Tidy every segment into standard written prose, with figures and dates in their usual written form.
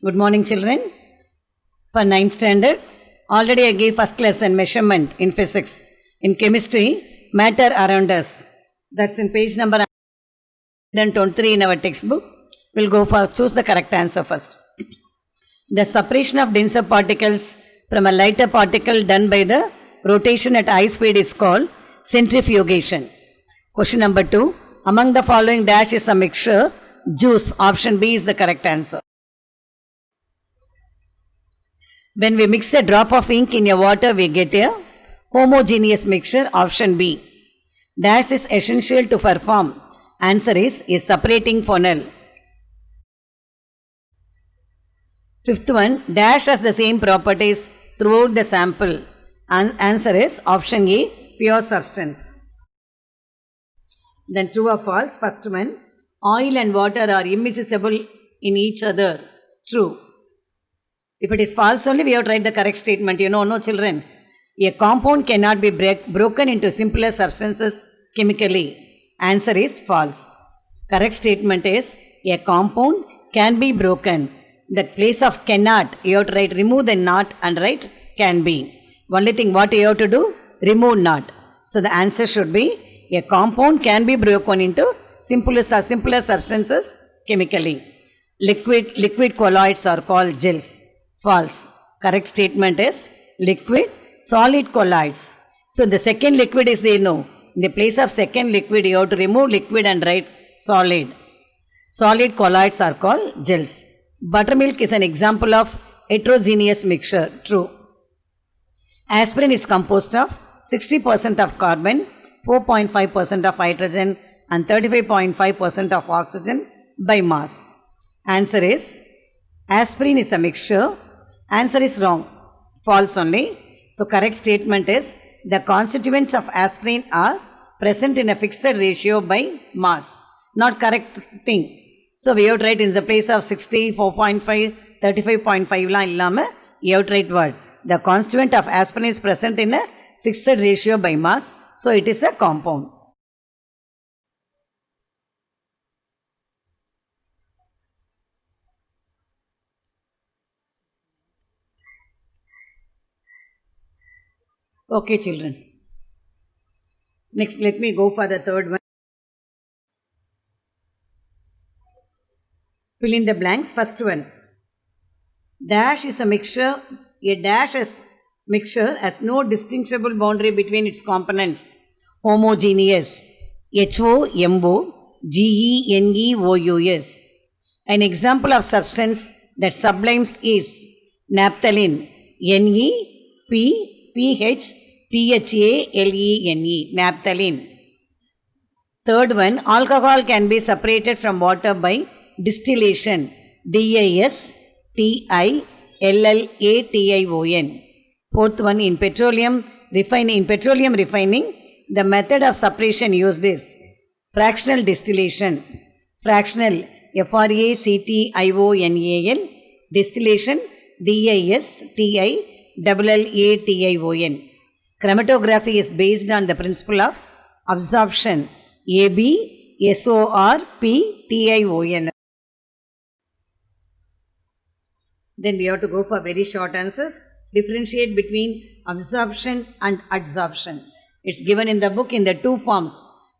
Good morning, children. For 9th standard, already I gave first lesson measurement in physics. In chemistry, matter around us. That's in page number 123 in our textbook. We'll go for choose the correct answer first. The separation of denser particles from a lighter particle done by the rotation at high speed is called centrifugation. Question number 2. Among the following dash is a mixture. Juice. Option B is the correct answer. When we mix a drop of ink in a water, we get a homogeneous mixture. Option B. Dash is essential to perform. Answer is a separating funnel. Fifth one, dash has the same properties throughout the sample. Answer is option A, pure substance. Then true or false? First one, oil and water are immiscible in each other. True. If it is false only, we have to write the correct statement. No children. A compound cannot be broken into simpler substances chemically. Answer is false. Correct statement is a compound can be broken. That place of cannot, you have to write remove the not and write can be. Only thing what you have to do, remove not. So the answer should be a compound can be broken into simpler substances chemically. Liquid colloids are called gels. False. Correct statement is liquid solid colloids. So the second liquid is there, no. In the place of second liquid, you have to remove liquid and write solid. Solid colloids are called gels. Buttermilk is an example of heterogeneous mixture. True. Aspirin is composed of 60% of carbon, 4.5% of hydrogen and 35.5% of oxygen by mass. Answer is aspirin is a mixture. Answer is wrong. False only. So correct statement is the constituents of aspirin are present in a fixed ratio by mass. Not correct thing. So we have to write in the place of 60, 4.5, 35.5 line, you have to write word. The constituent of aspirin is present in a fixed ratio by mass. So it is a compound. Okay, children. Next, let me go for the third one. Fill in the blanks. First one. Dash is a mixture. A dash is mixture has no distinguishable boundary between its components. Homogeneous. HOMO GENEOUS. An example of substance that sublimes is naphthalene. NEPPHTHALENE. Naphthalene. Third one. Alcohol can be separated from water by distillation. DISTILLATION. Fourth one, in petroleum refining, the method of separation used is fractional distillation. Fractional, FRACTIONAL. Distillation, DISTILLATION. Chromatography is based on the principle of absorption. ABSORPTION. Then we have to go for very short answers. Differentiate between absorption and adsorption. It's given in the book in the two forms.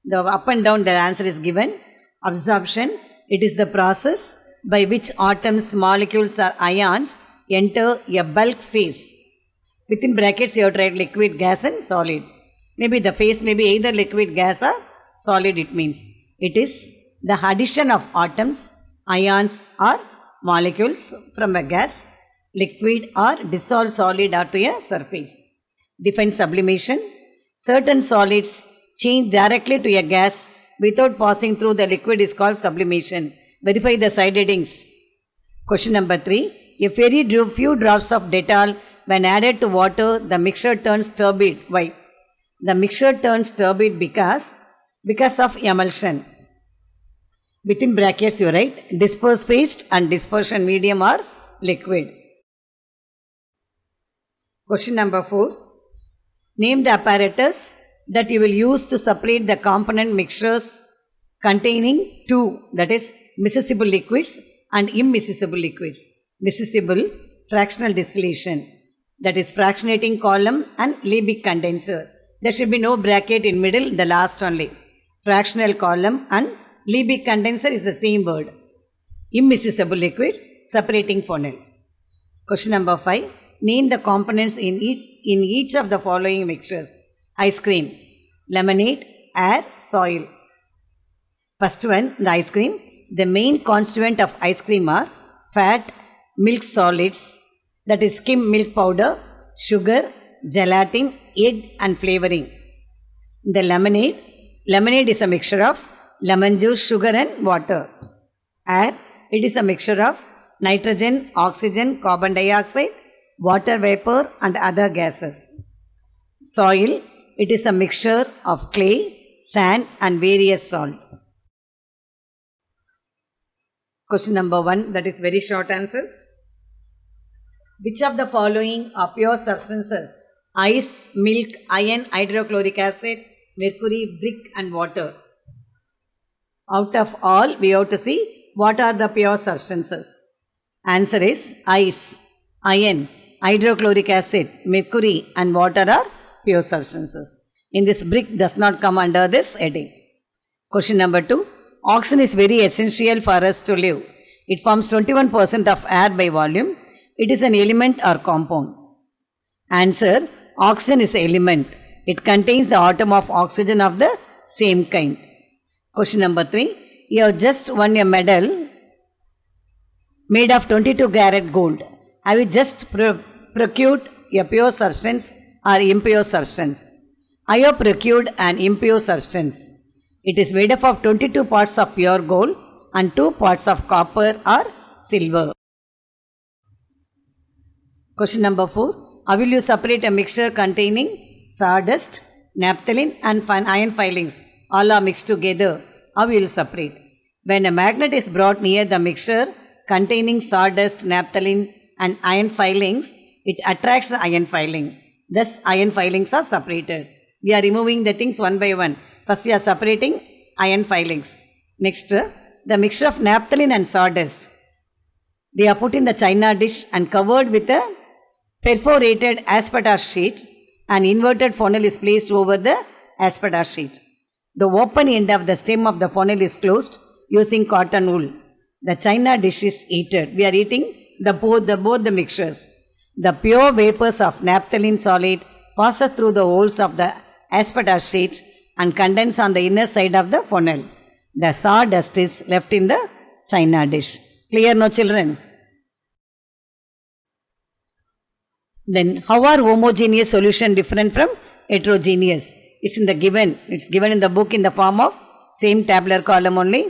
The up and down the answer is given. Absorption, it is the process by which atoms, molecules or ions enter a bulk phase. Within brackets you have to write liquid, gas and solid. Maybe the phase may be either liquid, gas or solid it means. It is the addition of atoms, ions or molecules from a gas, liquid or dissolved solid onto a surface. Define sublimation. Certain solids change directly to a gas without passing through the liquid is called sublimation. Verify the side headings. Question number 3. A very few drops of Dettol when added to water, the mixture turns turbid. Why? The mixture turns turbid because of emulsion. Within brackets you write disperse paste and dispersion medium are liquid. Question number 4. Name the apparatus that you will use to separate the component mixtures containing two, that is miscible liquids and immiscible liquids. miscible, fractional distillation, that is fractionating column and Liebig condenser. There should be no bracket in middle, the last only. Fractional column and Liebig condenser is the same word. Immiscible liquid, separating funnel. Question number 5. Name the components in each of the following mixtures. Ice cream, lemonade, air, soil. First one, the ice cream. The main constituent of ice cream are fat, milk solids, that is skim milk powder, sugar, gelatin, egg and flavoring. The lemonade is a mixture of lemon juice, sugar and water. Air, it is a mixture of nitrogen, oxygen, carbon dioxide, water vapor and other gases. Soil, it is a mixture of clay, sand and various salt. Question number 1, that is very short answer. Which of the following are pure substances? Ice, milk, iron, hydrochloric acid, mercury, brick and water. Out of all, we have to see what are the pure substances. Answer is ice, iron, hydrochloric acid, mercury and water are pure substances. In this, brick does not come under this heading. Question number 2. Oxygen is very essential for us to live. It forms 21% of air by volume. It is an element or compound. Answer, oxygen is an element. It contains the atom of oxygen of the same kind. Question number 3. You have just won a medal made of 22 karat gold. Have you just procured a pure substance or impure substance? I have procured an impure substance. It is made up of 22 parts of pure gold and 2 parts of copper or silver. Question number 4. How will you separate a mixture containing sawdust, naphthalene and iron filings? All are mixed together. How will you separate? When a magnet is brought near the mixture containing sawdust, naphthalene and iron filings, it attracts the iron filing. Thus, iron filings are separated. We are removing the things one by one. First, we are separating iron filings. Next, the mixture of naphthalene and sawdust. They are put in the china dish and covered with a perforated asbestos sheet. An inverted funnel is placed over the asbestos sheet. The open end of the stem of the funnel is closed using cotton wool. The china dish is heated. We are heating both the mixtures. The pure vapors of naphthalene solid passes through the holes of the asbestos sheet and condense on the inner side of the funnel. The sawdust is left in the china dish. Clear, no children? Then, how are homogeneous solution different from heterogeneous? It's given in the book in the form of same tabular column only.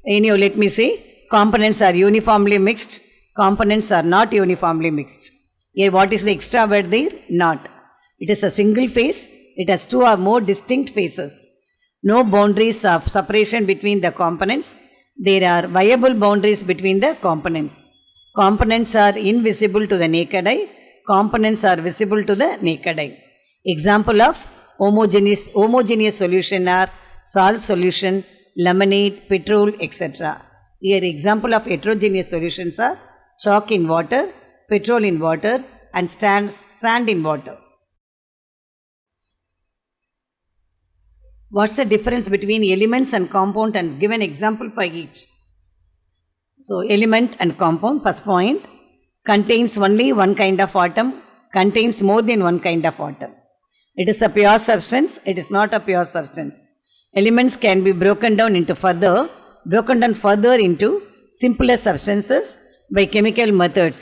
Anyhow, let me say, components are uniformly mixed, components are not uniformly mixed. Here, what is the extra word there? Not. It is a single phase. It has 2 or more distinct phases. No boundaries of separation between the components. There are viable boundaries between the components. Components are invisible to the naked eye. Components are visible to the naked eye. Example of homogeneous solution are salt solution, lemonade, petrol, etc. Here example of heterogeneous solutions are chalk in water, petrol in water and sand in water. What's the difference between elements and compound and give an example for each? So element and compound, first point, contains only one kind of atom, contains more than one kind of atom. It is a pure substance, it is not a pure substance. Elements can be broken down further into simpler substances by chemical methods.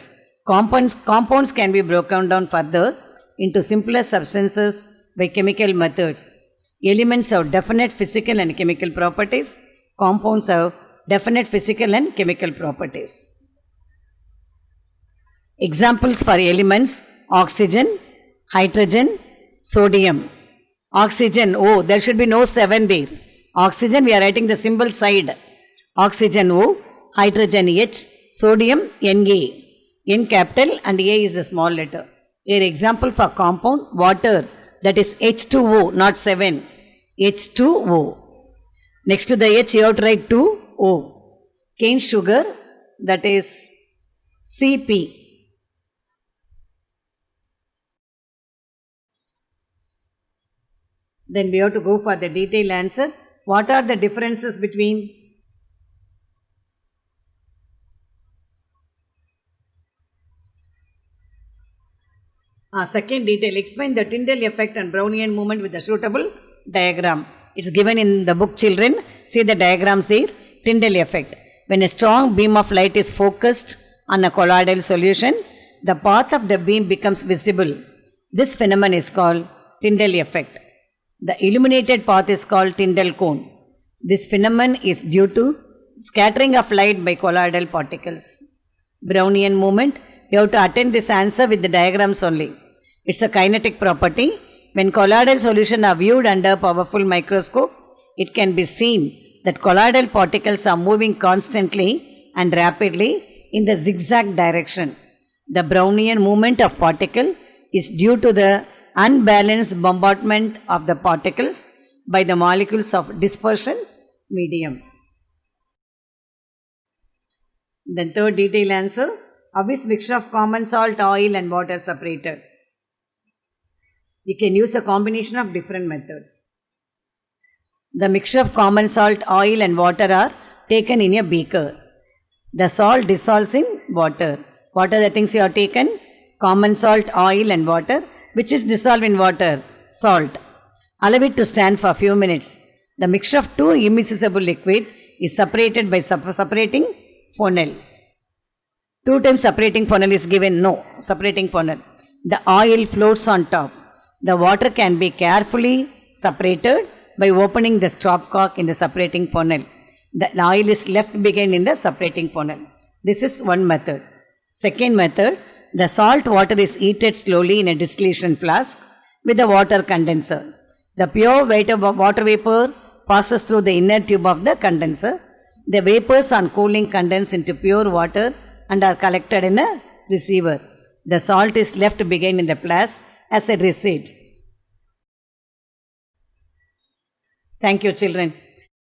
Compounds can be broken down further into simpler substances by chemical methods. Elements have definite physical and chemical properties. Compounds have definite physical and chemical properties. Examples for elements: oxygen, hydrogen, sodium. Oxygen, O, there should be no 7 there. Oxygen, we are writing the symbol side. Oxygen O, hydrogen H, sodium Na. N capital and A is the small letter. Here example for compound, water, that is H2O, not 7. H2O. Next to the H you have to write 2O. Cane sugar, that is Cp. Then we have to go for the detailed answer. What are the differences between second detail? Explain the Tyndall effect and Brownian movement with the suitable diagram. It's given in the book, children. See the diagrams there. Tyndall effect. When a strong beam of light is focused on a colloidal solution, the path of the beam becomes visible. This phenomenon is called Tyndall effect. The illuminated path is called Tyndall cone. This phenomenon is due to scattering of light by colloidal particles. Brownian movement, you have to attend this answer with the diagrams only. It's a kinetic property. When colloidal solutions are viewed under powerful microscope, it can be seen that colloidal particles are moving constantly and rapidly in the zigzag direction. The Brownian movement of particle is due to the unbalanced bombardment of the particles by the molecules of dispersion medium. Then third detailed answer. How is mixture of common salt, oil and water separated? You can use a combination of different methods. The mixture of common salt, oil and water are taken in a beaker. The salt dissolves in water. What are the things you have taken? Common salt, oil and water. Which is dissolved in water? Salt. Allow it to stand for a few minutes. The mixture of two immiscible liquids is separated by separating funnel. 2 times separating funnel is given. No, separating funnel. The oil floats on top. The water can be carefully separated by opening the stopcock in the separating funnel. The oil is left behind in the separating funnel. This is one method. Second method, the salt water is heated slowly in a distillation flask with a water condenser. The pure water vapor passes through the inner tube of the condenser. The vapors on cooling condense into pure water and are collected in a receiver. The salt is left behind in the flask as a receipt. Thank you, children.